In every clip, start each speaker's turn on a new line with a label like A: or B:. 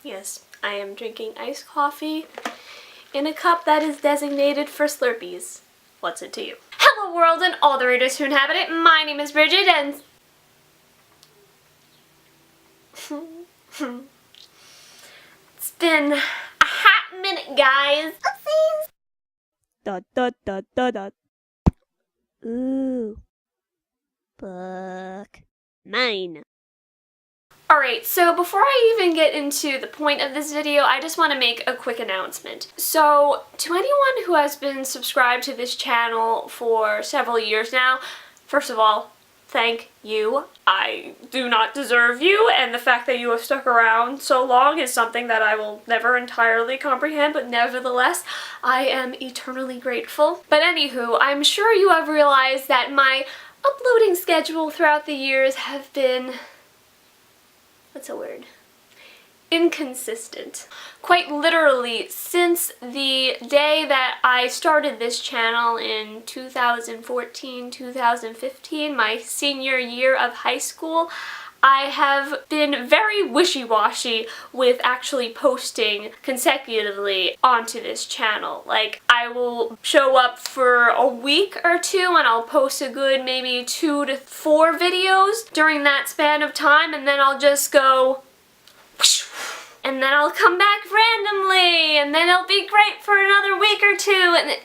A: Yes, I am drinking iced coffee in a cup that is designated for Slurpees. What's it to you? Hello world and all the readers who inhabit it. My name is Bridget and... It's been a hot minute, guys. Oopsies!
B: Dot dot dot dot dot. Ooh. Book. Mine.
A: Alright, so before I even get into the point of this video, I just want to make a quick announcement. So, to anyone who has been subscribed to this channel for several years now, first of all, thank you. I do not deserve you, and the fact that you have stuck around so long is something that I will never entirely comprehend, but nevertheless, I am eternally grateful. But anywho, I'm sure you have realized that my uploading schedule throughout the years have been... what's a word? Inconsistent. Quite literally, since the day that I started this channel in 2014, 2015, my senior year of high school, I have been very wishy-washy with actually posting consecutively onto this channel. Like, I will show up for a week or two and I'll post a good maybe 2 to 4 videos during that span of time, and then I'll just go whoosh, and then I'll come back randomly, and then it'll be great for another week or two, and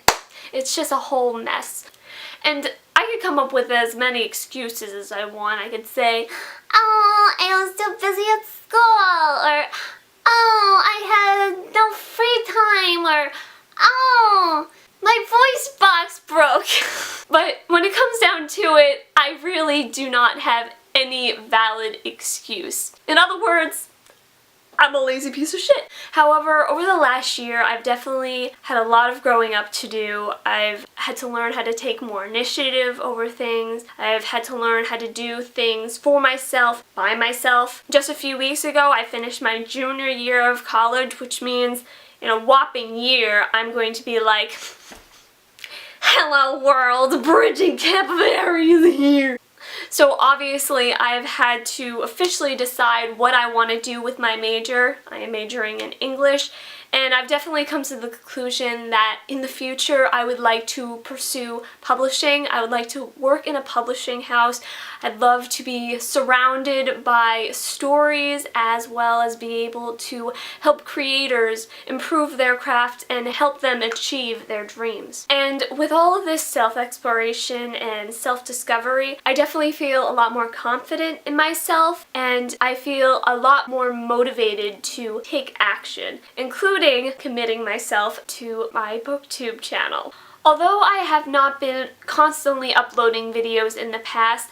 A: it's just a whole mess. And I could come up with as many excuses as I want. I could say, oh, I was too busy at school, or oh, I had no free time, or oh, my voice box broke. But when it comes down to it, I really do not have any valid excuse. In other words, I'm a lazy piece of shit. However, over the last year, I've definitely had a lot of growing up to do. I've had to learn how to take more initiative over things. I've had to learn how to do things for myself, by myself. Just a few weeks ago, I finished my junior year of college, which means in a whopping year, I'm going to be like, hello world, Bridget Capillary is here. So obviously I've had to officially decide what I want to do with my major. I am majoring in English, and I've definitely come to the conclusion that in the future I would like to pursue publishing. I would like to work in a publishing house. I'd love to be surrounded by stories as well as be able to help creators improve their craft and help them achieve their dreams. And with all of this self-exploration and self-discovery, I definitely feel a lot more confident in myself, and I feel a lot more motivated to take action, including committing myself to my booktube channel. Although I have not been constantly uploading videos in the past,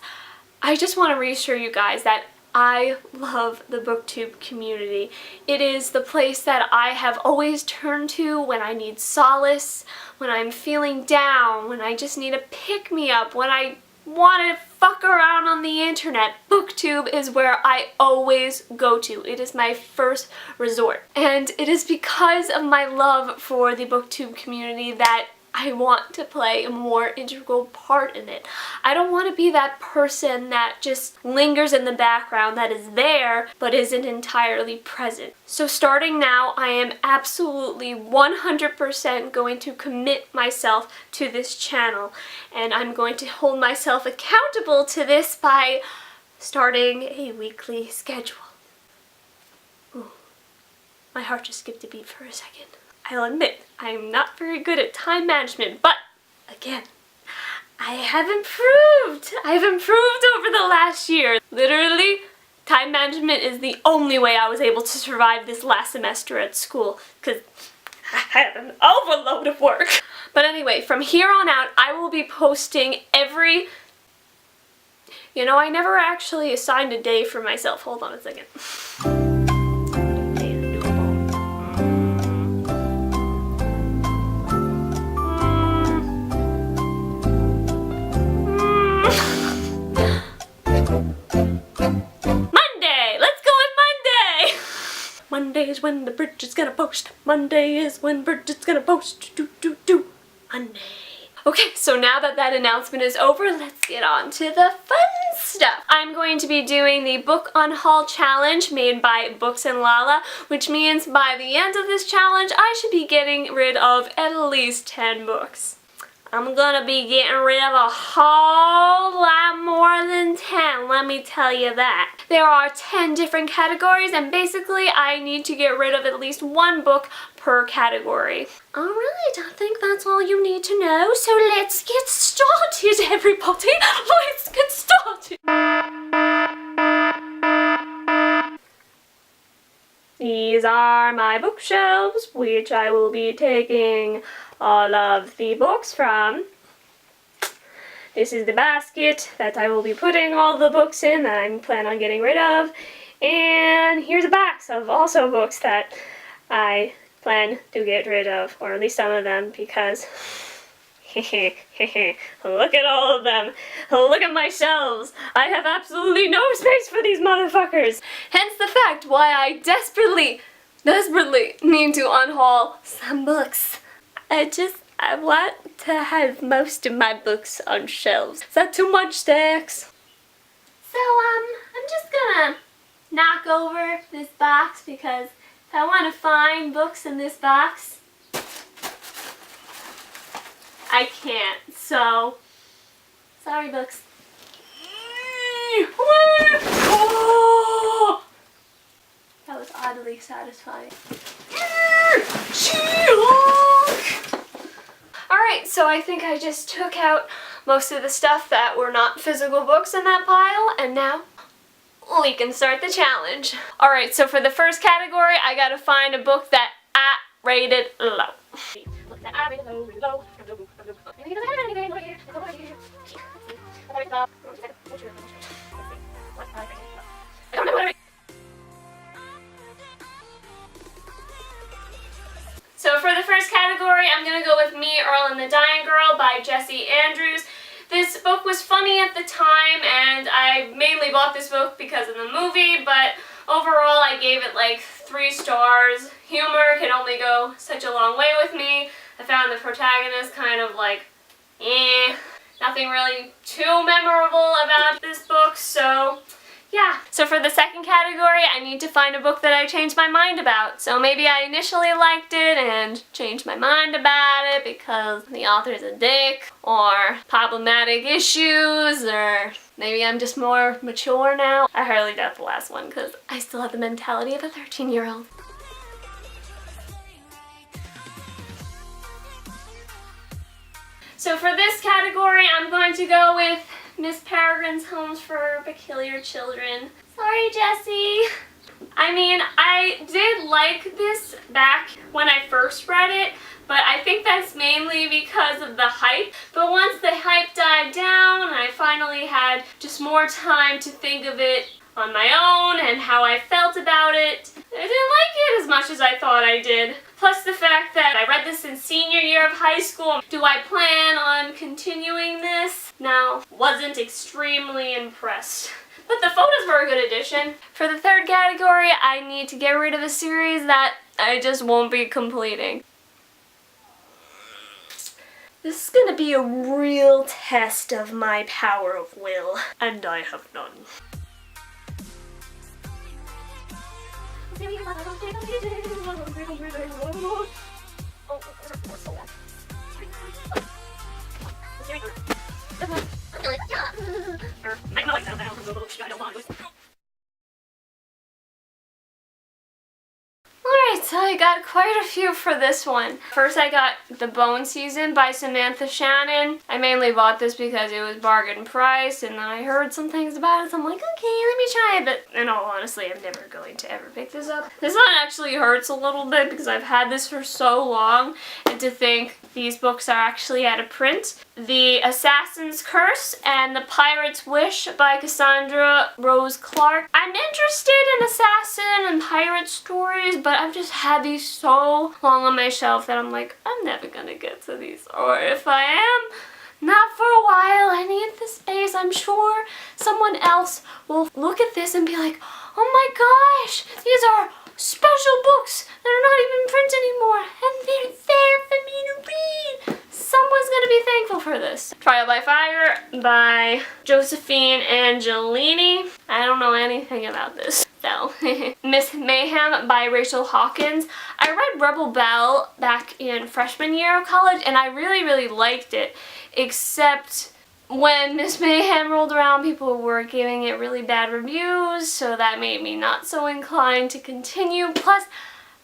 A: I just want to reassure you guys that I love the booktube community. It is the place that I have always turned to when I need solace, when I'm feeling down, when I just need a pick-me-up, when I want to fuck around on the internet. Booktube is where I always go to. It is my first resort. And it is because of my love for the booktube community that I want to play a more integral part in it. I don't want to be that person that just lingers in the background, that is there but isn't entirely present. So starting now, I am absolutely 100% going to commit myself to this channel, and I'm going to hold myself accountable to this by starting a weekly schedule. Ooh, my heart just skipped a beat for a second. I'll admit, I'm not very good at time management, but again, I have improved. I've improved over the last year. Literally, time management is the only way I was able to survive this last semester at school, because I had an overload of work. But anyway, from here on out, I will be posting every... You know, I never actually assigned a day for myself. Hold on a second. Monday is when the Bridget's gonna post. Monday is when Bridget's gonna post. Monday. Okay, so now that that announcement is over, let's get on to the fun stuff. I'm going to be doing the Book Unhaul challenge made by Books and Lala, which means by the end of this challenge, I should be getting rid of at least 10 books. I'm gonna be getting rid of a whole lot more than 10, let me tell you that. There are 10 different categories, and basically I need to get rid of at least one book per category. I really don't think that's all you need to know, so let's get started, everybody. Let's get started. These are my bookshelves, which I will be taking all of the books from. This is the basket that I will be putting all the books in that I plan on getting rid of. And here's a box of also books that I plan to get rid of, or at least some of them, because look at all of them. Look at my shelves. I have absolutely no space for these motherfuckers. Hence the fact why I desperately need to unhaul some books. I want to have most of my books on shelves. Is that too much stacks? So, I'm just gonna knock over this box because if I want to find books in this box, I can't. So, sorry books. Oh! That was oddly satisfying. Alright, so I think I just took out most of the stuff that were not physical books in that pile, and now we can start the challenge. Alright, so for the first category, I gotta find a book that I rated low. So for the first category, I'm going to go with Me, Earl, and the Dying Girl by Jessie Andrews. This book was funny at the time, and I mainly bought this book because of the movie, but overall I gave it like 3 stars. Humor can only go such a long way with me. I found the protagonist kind of like, nothing really too memorable about this book, so yeah. So for the second category, I need to find a book that I changed my mind about. So maybe I initially liked it and changed my mind about it because the author's a dick, or problematic issues, or maybe I'm just more mature now. I hardly doubt the last one because I still have the mentality of a 13-year-old. So for this category, I'm going to go with Miss Peregrine's Homes for Peculiar Children. Sorry, Jessie. I mean, I did like this back when I first read it, but I think that's mainly because of the hype. But once the hype died down and I finally had just more time to think of it on my own and how I felt about it, I didn't like it as much as I thought I did. Plus the fact that I read this in senior year of high school. Do I plan on continuing this? No, wasn't extremely impressed. But the photos were a good addition. For the third category, I need to get rid of a series that I just won't be completing. This is gonna be a real test of my power of will, and I have none. Alright, so I got quite a few for this one. First I got The Bone Season by Samantha Shannon. I mainly bought this because it was bargain price, and then I heard some things about it, so I'm like, okay, let me try it. But in all honesty, I'm never going to ever pick this up. This one actually hurts a little bit because I've had this for so long, and to think these books are actually out of print. The Assassin's Curse and The Pirate's Wish by Cassandra Rose Clarke. I'm interested in assassin and pirate stories, but I've just had these so long on my shelf that I'm like, I'm never gonna get to these. Or if I am, not for a while. I need the space. I'm sure someone else will look at this and be like, oh my gosh, these are special books that are not even in print anymore, and they're there for me to read. someone's gonna be thankful for this. Trial by Fire by Josephine Angelini. I don't know anything about this. So, Miss Mayhem by Rachel Hawkins. I read Rebel Belle back in freshman year of college and I really, really liked it, except when Miss Mayhem rolled around, people were giving it really bad reviews, so that made me not so inclined to continue. Plus,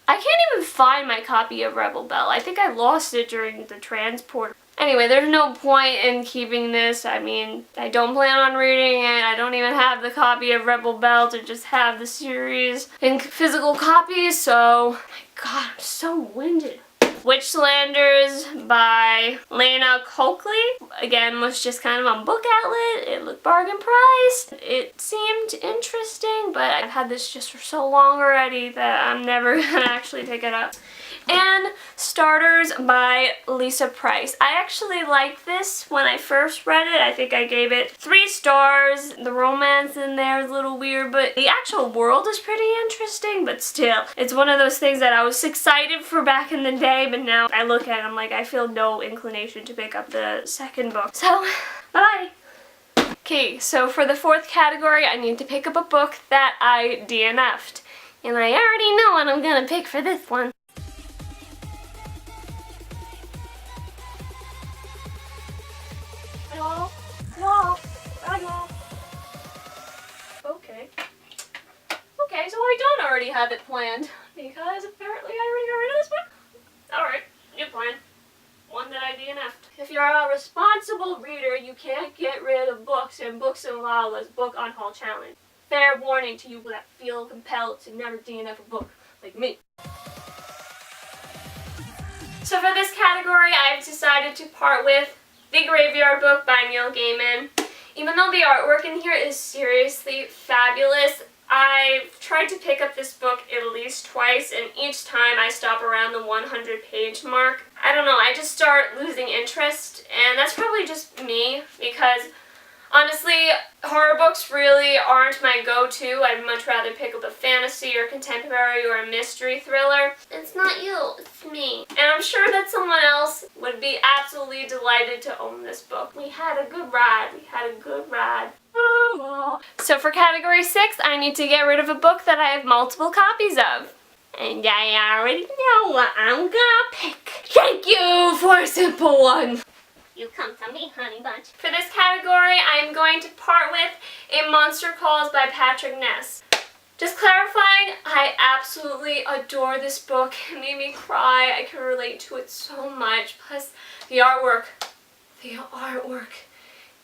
A: I can't even find my copy of Rebel Belle. I think I lost it during the transport. Anyway, there's no point in keeping this. I mean, I don't plan on reading it. I don't even have the copy of Rebel Belle to just have the series in physical copies, so... My God, I'm so winded. Witchlanders by Lena Coakley. Again, was just kind of on Book Outlet. It looked bargain priced. It seemed interesting, but I've had this just for so long already that I'm never gonna actually pick it up. And Starters by Lisa Price. I actually liked this when I first read it. I think I gave it 3 stars. The romance in there is a little weird, but the actual world is pretty interesting, but still. It's one of those things that I was excited for back in the day, but now I look at it, I'm like, I feel no inclination to pick up the second book. So, bye! Okay, so for the 4th category, I need to pick up a book that I DNF'd. And I already know what I'm gonna pick for this one. Okay, so I don't already have it planned, because apparently I already got rid of this book. Alright, new plan. One that I DNF'd. If you're a responsible reader, you can't get rid of books in Books and Lala's Book Unhaul Challenge. Fair warning to you that feel compelled to never DNF a book, like me. So for this category, I've decided to part with The Graveyard Book by Neil Gaiman. Even though the artwork in here is seriously fabulous, I've tried to pick up this book at least twice, and each time I stop around the 100-page mark. I don't know, I just start losing interest, and that's probably just me, because honestly, horror books really aren't my go-to. I'd much rather pick up a fantasy or contemporary or a mystery thriller. It's not you, it's me. And I'm sure that someone else would be absolutely delighted to own this book. We had a good ride. So for category 6, I need to get rid of a book that I have multiple copies of. And I already know what I'm gonna pick. Thank you for a simple one. You come to me, honey bunch. For this category, I am going to part with A Monster Calls by Patrick Ness. Just clarifying, I absolutely adore this book. It made me cry. I can relate to it so much. Plus, the artwork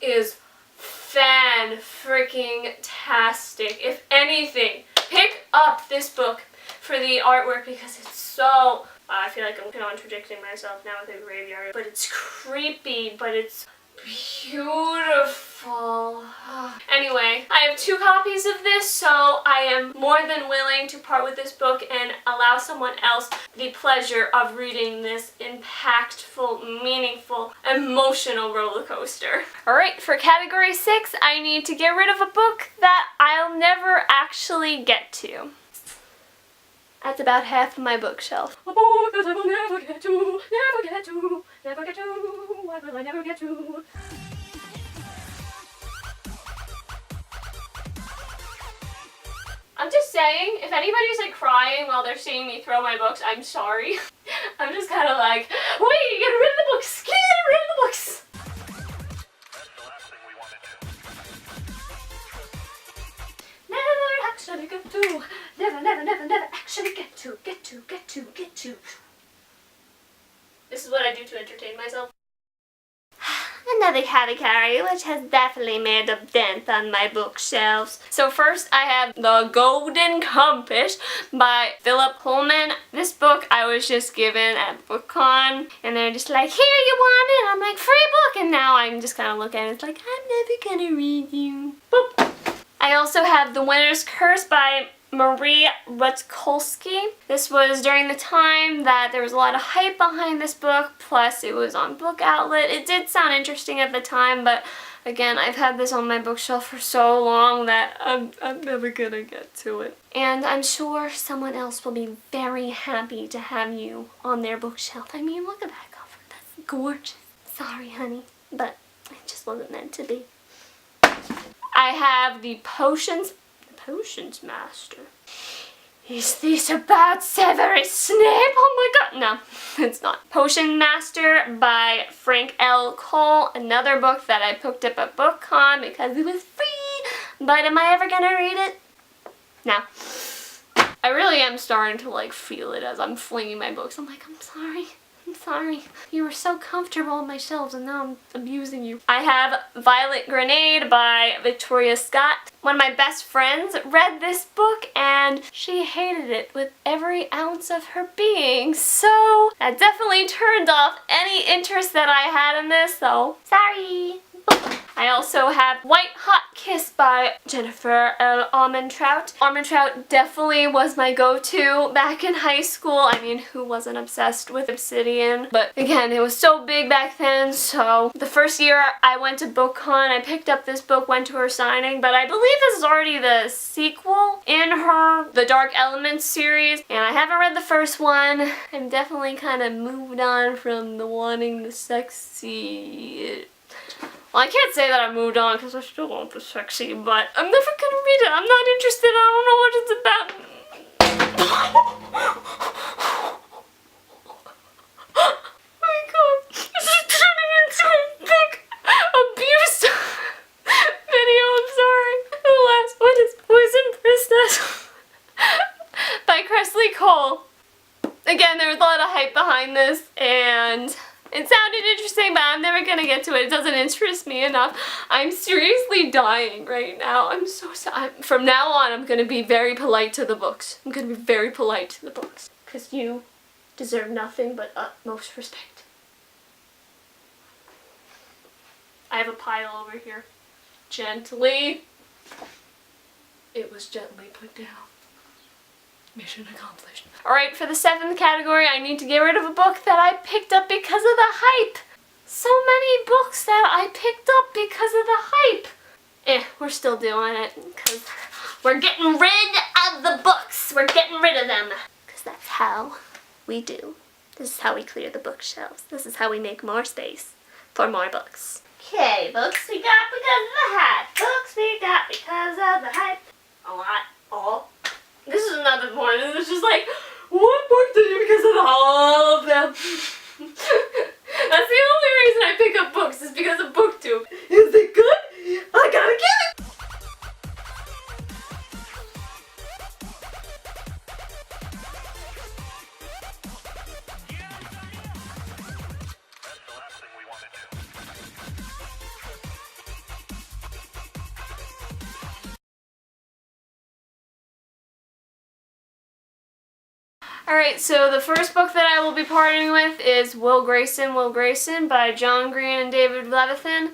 A: is fan-freaking-tastic. If anything, pick up this book for the artwork because it's so... I feel like I'm contradicting myself now with The Graveyard, but it's creepy, but it's beautiful. Anyway, I have 2 copies of this, so I am more than willing to part with this book and allow someone else the pleasure of reading this impactful, meaningful, emotional roller coaster. Alright, for category 6, I need to get rid of a book that I'll never actually get to. That's about half of my bookshelf. A book that I will never get to, why will I never get to? I'm just saying, if anybody's like crying while they're seeing me throw my books, I'm sorry. I'm just kind of like, wait, get rid of the books, get rid of the books!
C: That's the last thing we wanted to.
A: Never actually get to. Never actually get to. This is what I do to entertain myself. Another category which has definitely made a dent on my bookshelves. So first I have The Golden Compass by Philip Pullman. This book I was just given at BookCon and they're just like, here, you want it? I'm like, free book! And now I'm just kind of looking at it, it's like, I'm never gonna read you. Boop. I also have The Winter's Curse by Marie Rutzkolsky. This was during the time that there was a lot of hype behind this book, plus it was on Book Outlet. It did sound interesting at the time, but again, I've had this on my bookshelf for so long that I'm never gonna get to it. And I'm sure someone else will be very happy to have you on their bookshelf. I mean, look at that cover. That's gorgeous. Sorry, honey, but it just wasn't meant to be. I have the Potions Master. Is this about Severus Snape? Oh my god. No, it's not. Potion Master by Frank L. Cole. Another book that I picked up at BookCon because it was free. But am I ever gonna read it? No. I really am starting to like feel it as I'm flinging my books. I'm like, I'm sorry. I'm sorry. You were so comfortable on my shelves and now I'm abusing you. I have Violet Grenade by Victoria Scott. One of my best friends read this book and she hated it with every ounce of her being. So that definitely turned off any interest that I had in this, so sorry. I also have White Hot Kiss by Jennifer L. Armentrout. Armentrout definitely was my go-to back in high school. I mean, who wasn't obsessed with Obsidian? But again, it was so big back then, so the first year I went to BookCon, I picked up this book, went to her signing, but I believe this is already the sequel in The Dark Elements series, and I haven't read the first one. I'm definitely kind of moved on from the wanting the sexy... Well, I can't say that I moved on because I still want the sexy, but I'm never gonna read it. I'm not interested. I don't know what it's about. Oh my god. This is turning into a book abuse video. I'm sorry. The last one is Poison Princess by Cressley Cole. Again, there was a lot of hype behind this, and it sounded interesting, but I'm never gonna get to it. It doesn't interest me enough. I'm seriously dying right now. I'm so sorry. From now on, I'm gonna be very polite to the books. I'm gonna be very polite to the books. Because you deserve nothing but utmost respect. I have a pile over here. Gently. It was gently put down. Mission accomplished. Alright, for the 7th category, I need to get rid of a book that I picked up because of the hype. So many books that I picked up because of the hype. We're still doing it because we're getting rid of the books. We're getting rid of them. Because that's how we do. This is how we clear the bookshelves. This is how we make more space for more books. Okay, books we got because of the hype. Books we got because of the hype. A lot. All. This is another one. It's just like, what book did you because of all of them? That's the only reason I pick up books is because of BookTube. Is it good? I gotta get it!
C: That's the last thing we want to do.
A: Alright, so the first book that I will be partnering with is Will Grayson by John Green and David Levithan.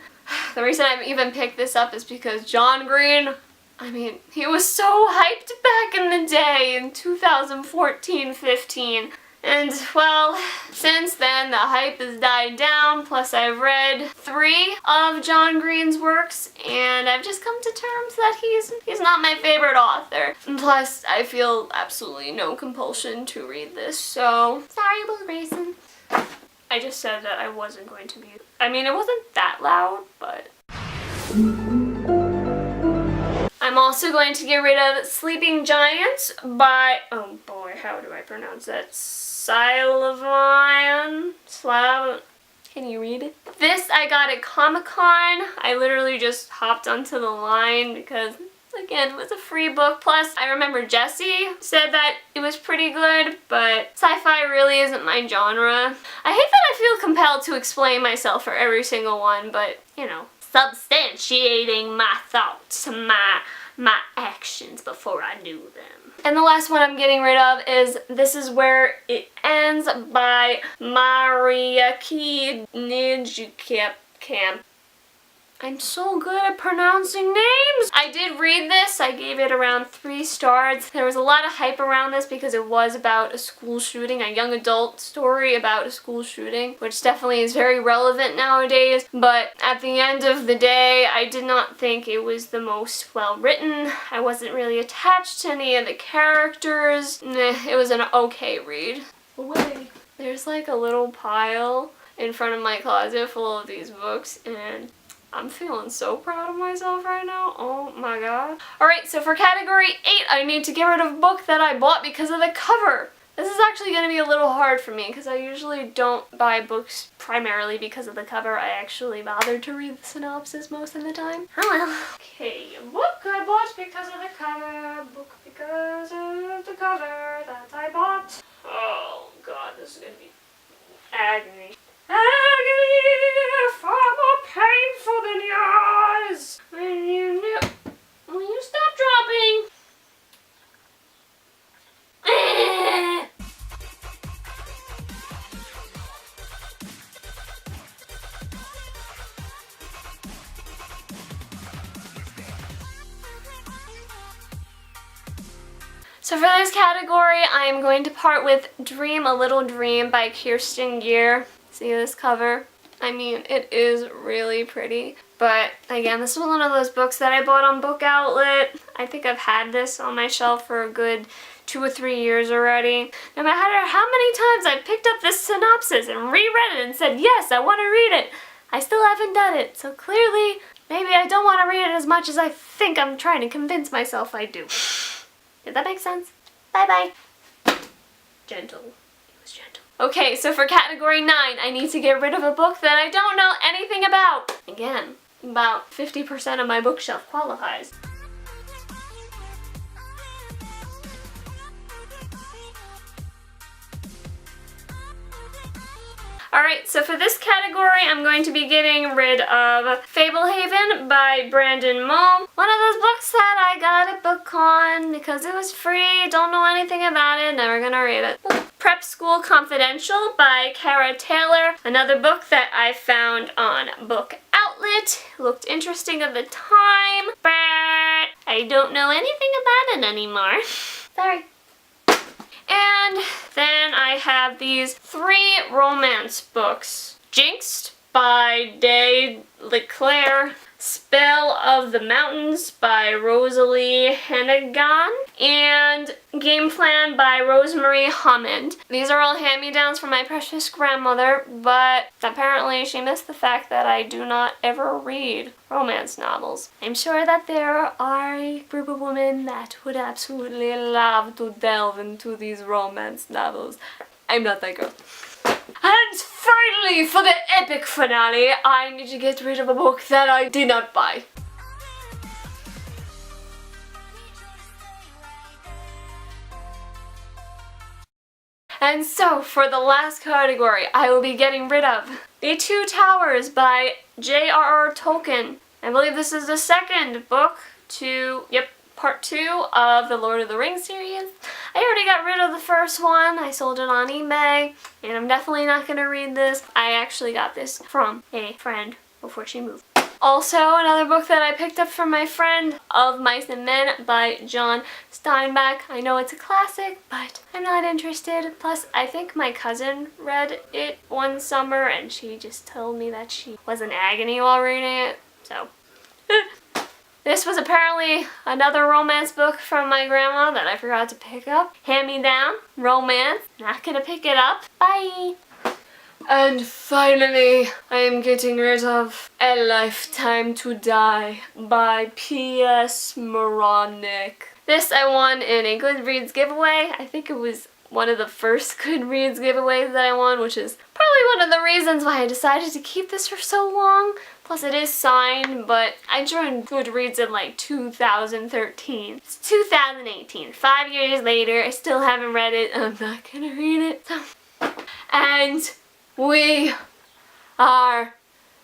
A: The reason I even picked this up is because John Green, I mean, he was so hyped back in the day in 2014-15. And, well, since then the hype has died down, plus I've read 3 of John Green's works, and I've just come to terms that he's not my favorite author. And plus, I feel absolutely no compulsion to read this, so sorry, Will Grayson. I just said that I wasn't going to be... I mean, it wasn't that loud, but... I'm also going to get rid of Sleeping Giants by... Oh boy, how do I pronounce that? Can you read it? This I got at Comic-Con. I literally just hopped onto the line because, again, it was a free book. Plus, I remember Jessie said that it was pretty good, but sci-fi really isn't my genre. I hate that I feel compelled to explain myself for every single one, but, you know, substantiating my thoughts, my actions before I do them. And the last one I'm getting rid of is This Is Where It Ends by Mariaki Nijkamp. I'm so good at pronouncing names! I did read this. I gave it around 3 stars. There was a lot of hype around this because it was about a school shooting, a young adult story about a school shooting, which definitely is very relevant nowadays. But at the end of the day, I did not think it was the most well written. I wasn't really attached to any of the characters. It was an okay read. Away. There's like a little pile. in front of my closet full of these books, and I'm feeling so proud of myself right now. Oh my god. Alright, so for category 8, I need to get rid of a book that I bought because of the cover. This is actually going to be a little hard for me because I usually don't buy books primarily because of the cover. I actually bother to read the synopsis most of the time. Oh well. Okay, a book I bought because of the cover. Book because of the cover that I bought. Oh god, this is going to be agony. Agony, far more painful than yours. When you knew. Will you stop dropping? So for this category, I am going to part with Dream a Little Dream by Kirsten Gear. See this cover? I mean, it is really pretty. But again, this is one of those books that I bought on Book Outlet. I think I've had this on my shelf for a good 2 or 3 years already. No matter how many times I picked up this synopsis and reread it and said, yes, I want to read it, I still haven't done it. So clearly, maybe I don't want to read it as much as I think I'm trying to convince myself I do. Did that make sense? Bye-bye. Gentle. It was gentle. Okay, so for category 9, I need to get rid of a book that I don't know anything about. Again, about 50% of my bookshelf qualifies. Alright, so for this category, I'm going to be getting rid of Fablehaven by Brandon Mull. One of those books that I got at BookCon because it was free, don't know anything about it, never gonna read it. Prep School Confidential by Kara Taylor. Another book that I found on Book Outlet. Looked interesting at the time, but I don't know anything about it anymore. Sorry. And then I have these 3 romance books. Jinxed by Day Leclerc, Spell of the Mountains by Rosalie Hennigan, and Game Plan by Rosemary Hammond. These are all hand-me-downs from my precious grandmother, but apparently she missed the fact that I do not ever read romance novels. I'm sure that there are a group of women that would absolutely love to delve into these romance novels. I'm not that girl. And finally, for the epic finale, I need to get rid of a book that I did not buy. And so, for the last category, I will be getting rid of The Two Towers by J.R.R. Tolkien. I believe this is the second book to, part 2 of the Lord of the Rings series. I already got rid of the first one. I sold it on eBay, and I'm definitely not going to read this. I actually got this from a friend before she moved. Also, another book that I picked up from my friend, Of Mice and Men by John Steinbeck. I know it's a classic, but I'm not interested. Plus, I think my cousin read it one summer, and she just told me that she was in agony while reading it, so... This was apparently another romance book from my grandma that I forgot to pick up. Hand-me-down, romance, not gonna pick it up. Bye! And finally, I am getting rid of A Lifetime to Die by P.S. Moronic. This I won in a Goodreads giveaway. I think it was one of the first Goodreads giveaways that I won, which is probably one of the reasons why I decided to keep this for so long. Plus it is signed, but I joined Goodreads in like 2013. It's 2018. 5 years later, I still haven't read it. I'm not gonna read it. And we are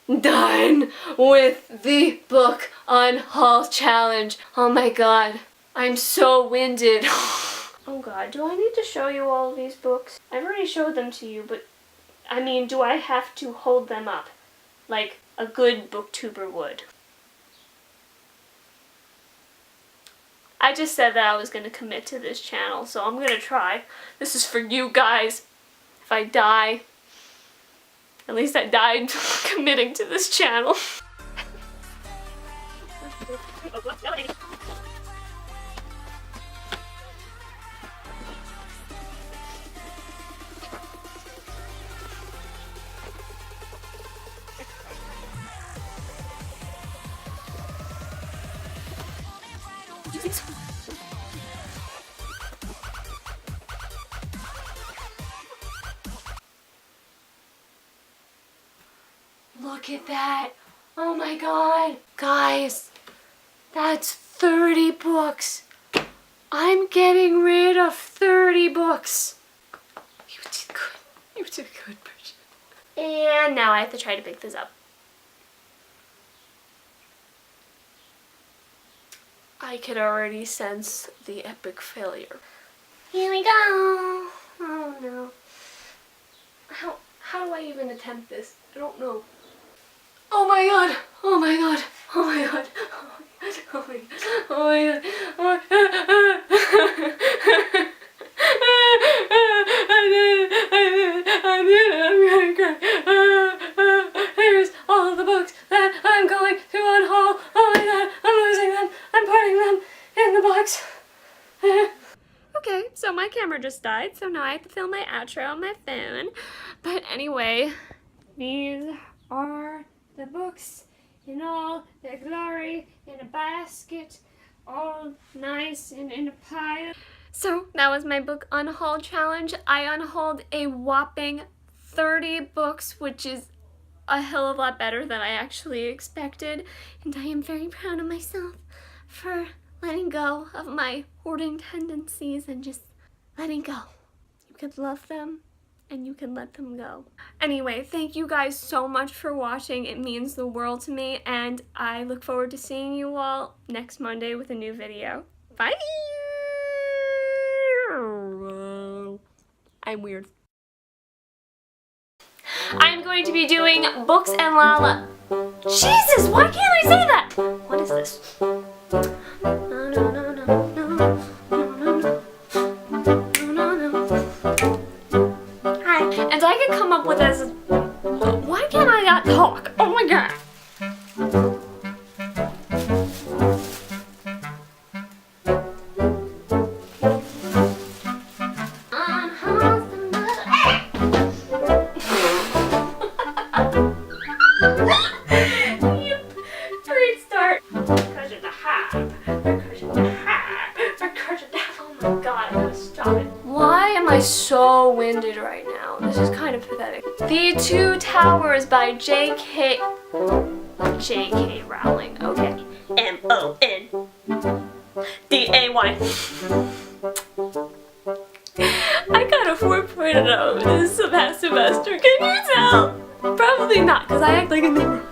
A: done with the book UNHAUL challenge. Oh my god, I'm so winded. Oh god, do I need to show you all of these books? I've already showed them to you, but I mean, do I have to hold them up like a good booktuber would? I just said that I was going to commit to this channel, so I'm going to try. This is for you guys. If I die, at least I died committing to this channel. You think so? Look at that. Oh my god. Guys, that's 30 books. I'm getting rid of 30 books. You did good. You did good, Bridget. And now I have to try to pick this up. I could already sense the epic failure. Here we go. Oh no. How do I even attempt this? I don't know. Oh my god! Oh my god! Oh my god! Oh my god! Oh my god! Oh my god! I'm gonna cry. Here's all the books that I'm going to unhaul. Oh my god! I'm losing them. I'm putting them in the box. Okay, so my camera just died, so now I have to film my outro on my phone. But anyway, these are the books in all their glory, in a basket, all nice and in a pile. So that was my book unhaul challenge. I unhauled a whopping 30 books, which is a hell of a lot better than I actually expected. And I am very proud of myself for letting go of my hoarding tendencies and just letting go. You could love them and you can let them go. Anyway, thank you guys so much for watching. It means the world to me, and I look forward to seeing you all next Monday with a new video. Bye! I'm weird. I'm going to be doing Books and Lala. Jesus, why can't I say that? What is this? And I could come up with as why can't I not talk? Oh my god. Great start. Oh my god, I gotta stop it. Why am I so winded right now? This is kind of pathetic. The Two Towers by J.K. Rowling. Okay. M-O-N-D-A-Y. I got a 4.0 this semester. Can you tell? Probably not, because I act like a neighbor.